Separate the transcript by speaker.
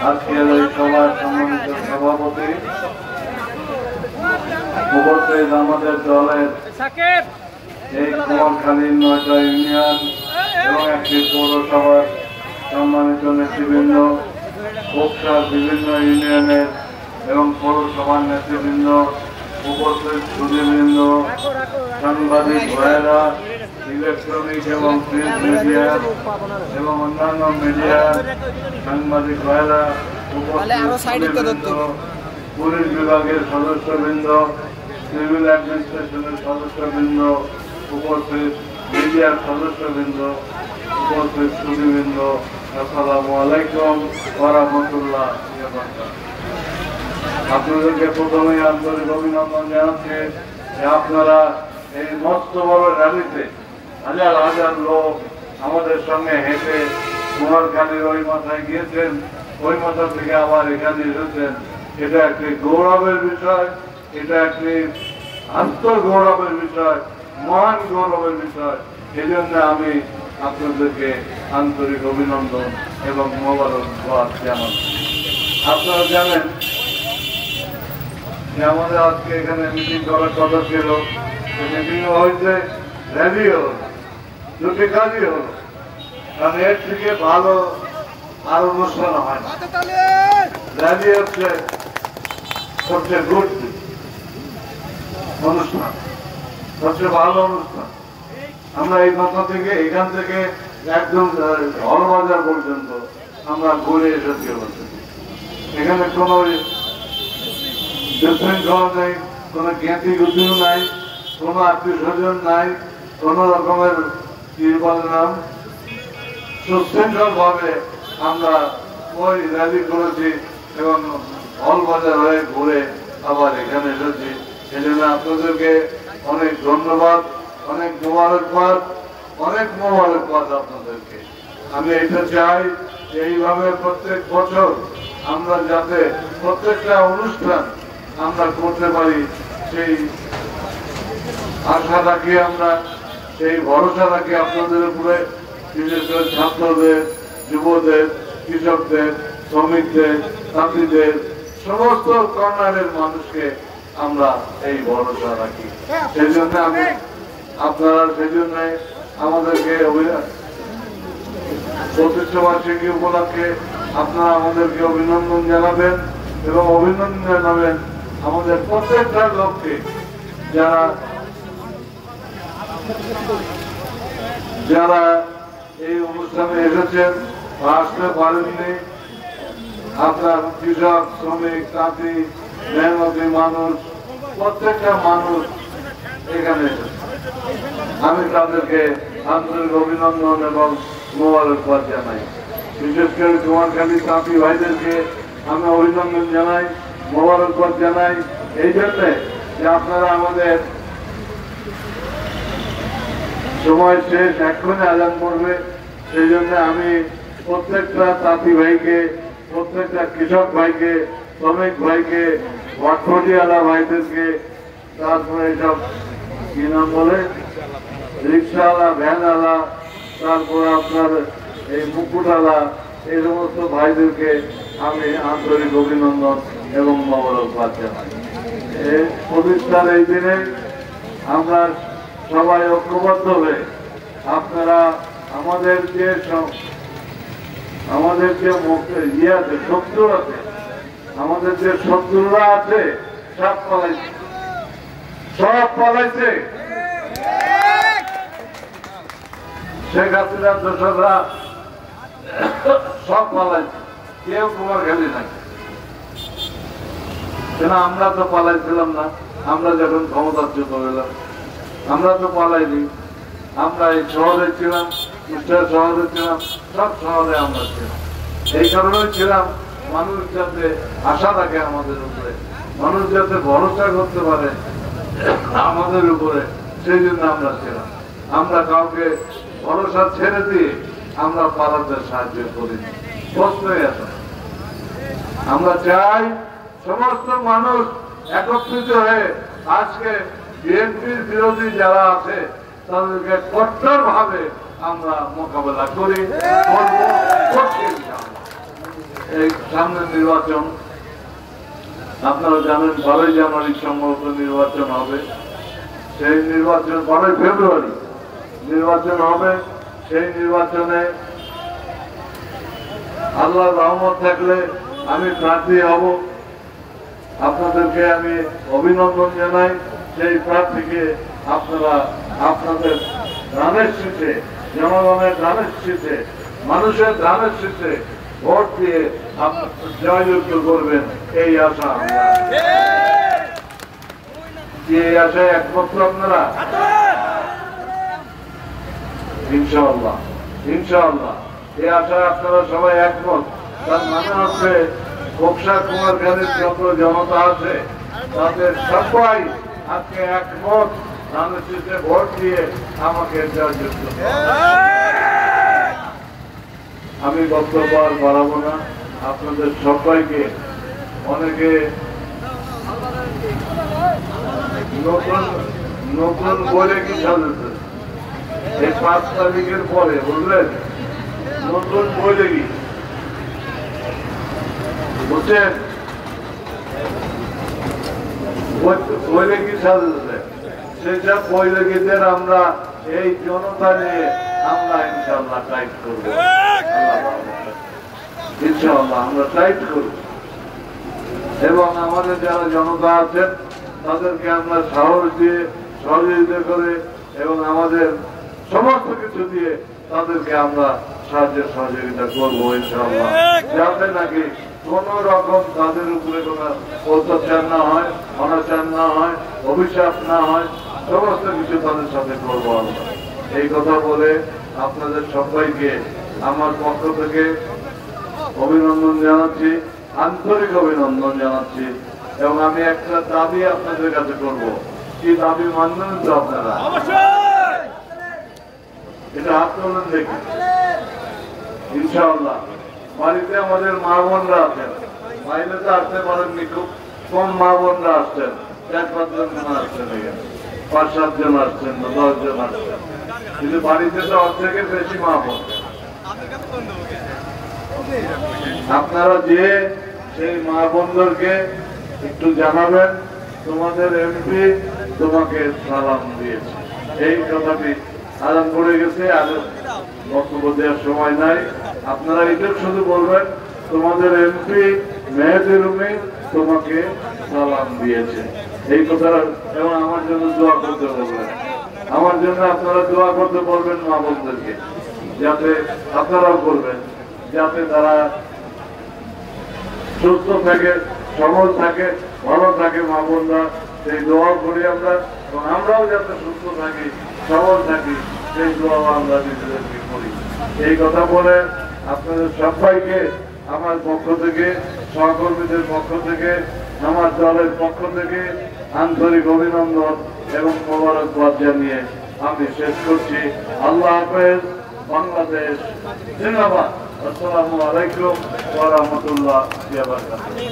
Speaker 1: আজকের এই সভার সম্মানিত সভাপতি, উপস্থিত আমাদের দলের এই কুমারখালীর ৯টা ইউনিয়ন এবং একটি পৌরসভার সম্মানিত নেতৃবৃন্দ, কোকসার বিভিন্ন ইউনিয়নের এবং পৌরসভার নেতৃবৃন্দ, উপস্থিত সুধীবৃন্দ, সাংবাদিক ভাইয়েরা, ইলেকট্রনিক এবং প্রিন্ট মিডিয়া এবং অন্যান্য মিডিয়ার সাংবাদিক ভাইয়েরা, উপস্থিত পুলিশ বিভাগের সদস্যবৃন্দ, সিভিল অ্যাডমিনিস্ট্রেশনের সদস্যবৃন্দ, উপস্থিত মিডিয়ার সদস্যবৃন্দ, উপস্থিত সুধীবৃন্দ, আসসালামু আলাইকুম ওয়া রাহমাতুল্লাহ। আপনাদেরকে প্রথমেই আন্তরিক অভিনন্দন জানাচ্ছি যে আপনারা এই মস্ত বড় র্যালিতে হাজার হাজার লোক আমাদের সঙ্গে হেঁটে কুমারখালীর ওই মাথায় গিয়েছেন, ওই মাথা থেকে আবার এখানে এসেছেন। এটা একটি গৌরবের বিষয়, এটা একটি আত্মগৌরবের বিষয়, মহান গৌরবের বিষয়। এই জন্য আমি আপনাদেরকে আন্তরিক অভিনন্দন এবং মোবারকবাদ জানাচ্ছি। আপনারা জানেন যে আমাদের আজকে এখানে মিটিং করার কথা ছিল, মিটিংও হয়েছে, র্যালিও হল, দুটি কাজই হল। কারণ এর থেকে ভালো আর অনুষ্ঠান হয় না। র্যালি হচ্ছে গুড অনুষ্ঠান, সবচেয়ে ভালো অনুষ্ঠান। আমরা এই মাথা থেকে এখান থেকে একদম হলবাজার পর্যন্ত আমরা ঘুরে এসেছি। এখানে কোনো বিশৃঙ্খলা নেই, কোনো জ্ঞাতি গুতিও নাই, কোনো আত্মীয় স্বজন নাই, কোন রকমের কি বলে নাম সুশৃঙ্খল ভাবে আমরা ওই র্যালি করেছি এবং হলবাজার হয়ে ঘুরে আবার এখানে এসেছি। এই জন্য আপনাদেরকে অনেক ধন্যবাদ, অনেক মোবারকবাদ, অনেক মোবারকবাদ আপনাদেরকে। আমি এটা চাই যে এইভাবে প্রত্যেক বছর আমরা যাতে প্রত্যেকটা অনুষ্ঠান আমরা করতে পারি, সেই আশা রাখি, আমরা সেই ভরসা রাখি আপনাদের উপরে। বিশেষ করে ছাত্রদের, যুবদের, কৃষকদের, শ্রমিকদের, তাঁতিদের, সমস্ত কর্নারের মানুষকে আমরা এই ভরসা রাখি। সেই জন্য আমি আপনারা সেই জন্য আমাদেরকে প্রতিষ্ঠাবার্ষিকী উপলক্ষে আপনারা আমাদেরকে অভিনন্দন জানাবেন এবং অভিনন্দন জানাবেন আমাদের প্রত্যেকটা লোককে যারা এই অনুষ্ঠানে এসেছেন বা আসতে পারেননি। আপনার কৃষক, শ্রমিক, তাঁতি, মেহনতি মানুষ, প্রত্যেকটা মানুষ এখানে এসেছে। আমি তাদেরকে আন্তরিক অভিনন্দন এবং মোবারকবাদ জানাই। বিশেষ করে কুমারখালী তাঁতি ভাইদেরকে আমি অভিনন্দন জানাই, মোবারকবাদ জানাই এই জন্যে যে আপনারা আমাদের সময় শেষ, এক্ষুনি আজান পড়বে। সেই জন্য আমি প্রত্যেকটা তাঁতি ভাইকে, প্রত্যেকটা কৃষক ভাইকে, শ্রমিক ভাইকে, ভটভটিওয়ালা ভাইদেরকে, তারপরে এইসব কি নাম বলে রিক্সাওয়ালা, ভ্যানওয়ালা, তারপরে আপনার এই মুকুটওয়ালা, এই সমস্ত ভাইদেরকে আমি আন্তরিক অভিনন্দন এবং মোবারকবাদ জানাই। এই প্রতিষ্ঠার এই দিনে আমরা সবাই ঐক্যবদ্ধ হয়ে আপনারা আমাদের যে ইয়ে আছে, শত্রু আছে, আমাদের যে শত্রুরা আছে, সব পালাইছে, সব পালাইছে। শেখ হাসিনার দোসররা সব পালাইছে, কেউ কুমারখালী নাই। কেন আমরা তো পালাইছিলাম না? আমরা যখন ক্ষমতাচ্যুত হইলাম আমরা তো পালাইনি। আমরা এই শহরে ছিলাম, কুষ্টিয়া শহরে ছিলাম, সব শহরে আমরা ছিলাম। এই কারণেই ছিলাম মানুষ যাতে আশা রাখে আমাদের উপরে, মানুষ যাতে ভরসা করতে পারে আমাদের উপরে, সেই জন্য আমরা ছিলাম। আমরা কাউকে ভরসা ছেড়ে দিয়ে আমরা পালাতে সাহায্য করিনি, প্রশ্নই আছে। আমরা চাই সমস্ত মানুষ একত্রিত হয়ে আজকে বিএনপির বিরোধী যারা আছে তাদেরকে কঠোর ভাবে আমরা মোকাবেলা করি। এই সামনে নির্বাচন, আপনারা জানেন 12 জানুয়ারি সম্ভবত নির্বাচন হবে। সেই নির্বাচন 12 ফেব্রুয়ারি নির্বাচন হবে। সেই নির্বাচনে আল্লাহর রহমত থাকলে আমি প্রার্থী হব। আপনাদেরকে আমি অভিনন্দন জানাই। সেই প্রার্থীকে আপনারা আপনাদের ধানের শীষে, জনগণের ধানের শীষে, মানুষের ধানের শীষে ভোট দিয়ে জয়যুক্ত করবেন, এই আশা আমরা। এই আশায় একমাত্র আপনারা? ইনশাআল্লাহ, ইনশাআল্লাহ এই আশায় আপনারা সবাই একমত। তার মানে হচ্ছে বক্সা কুমারখালীর যত জনতা আছে তাদের সবাই আজকে একমত ধানের শীষে ভোট দিয়ে আমাকে জয়যুক্ত। আমি বক্তব্য আর বাড়াবো না। আপনাদের সবাইকে, অনেকে নতুন নতুন বলে কি সাজেছে এই 5 তারিখের পরে, বুঝলেন? নতুন বলে কি বুঝছেন? বলে কি সাজেছে সেসব বৈরাগীদের আমরা এই জনতা নিয়ে আমরা ইনশাআল্লাহ টাইট করবো। ইনশাআল্লাহ আমরা টাইট করব এবং আমাদের যারা জনতা আছেন তাদেরকে আমরা সাহস দিয়ে সহযোগিতা করে এবং আমাদের সমস্ত কিছু দিয়ে তাদেরকে আমরা সাহায্য সহযোগিতা করবো ইনশাআল্লাহ, যাতে নাকি কোন রকম তাদের উপরে কোনো অত্যাচার না হয়, অনাচার না হয়, অভিশাপ না হয়, সমস্ত কিছু তাদের সাথে করবো আমরা। এই কথা বলে আপনাদের সবাইকে আমার পক্ষ থেকে অভিনন্দন জানাচ্ছি, আন্তরিক অভিনন্দন জানাচ্ছি। এবং আমি একটা দাবি আপনাদের কাছে করব। কি দাবি মানবেন তো আপনারা? এটা হাত তোলেন দেখি। ইনশাআল্লাহ বাড়িতে আমাদের মা বোনরা আছেন, বাইরে তো আসতে পারেননি, খুব কম মা বোনরা আসছেন, 4-5 জন আসছেন, 5-7 জন আসছেন, 10 জন আসছেন, কিন্তু বাড়িতে তো অর্ধেকের বেশি মা বোন। আপনারা যে সেই মা বোনদেরকে একটু জানাবেন তোমাদের এমপি তোমাকে সালাম দিয়েছে, এই কথাটি আদান করে গেছে। আর বক্তব্য দেওয়ার সময় নাই, আপনারা এটা শুধু বলবেন তোমাদের এমপি মেহেদি রুমি তোমাকে সালাম দিয়েছে, এই কথা। এবং আমার জন্য দোয়া করতে বলবেন, আমার জন্য আপনারা দোয়া করতে বলবেন মা বোনদেরকে, যাতে আপনারাও করবেন, যাতে তারা সুস্থ থাকে, সবল থাকে, ভালো থাকে মা বোনরা। সেই দোয়া করি আমরা, এবং আমরাও যাতে সুস্থ থাকি, সবল থাকি, সেই দোয়াও আমরা নিজেদেরকে করি। এই কথা বলে আপনাদের সবাইকে আমার পক্ষ থেকে, সহকর্মীদের পক্ষ থেকে, আমার দলের পক্ষ থেকে আন্তরিক অভিনন্দন এবং মোবারকবাদ জানিয়ে আমি শেষ করছি। আল্লাহ হাফেজ। বাংলাদেশ জিন্দাবাদ। আসসালামু আলাইকুম ওয়া রাহমাতুল্লাহি ওয়া বারাকাতুহু।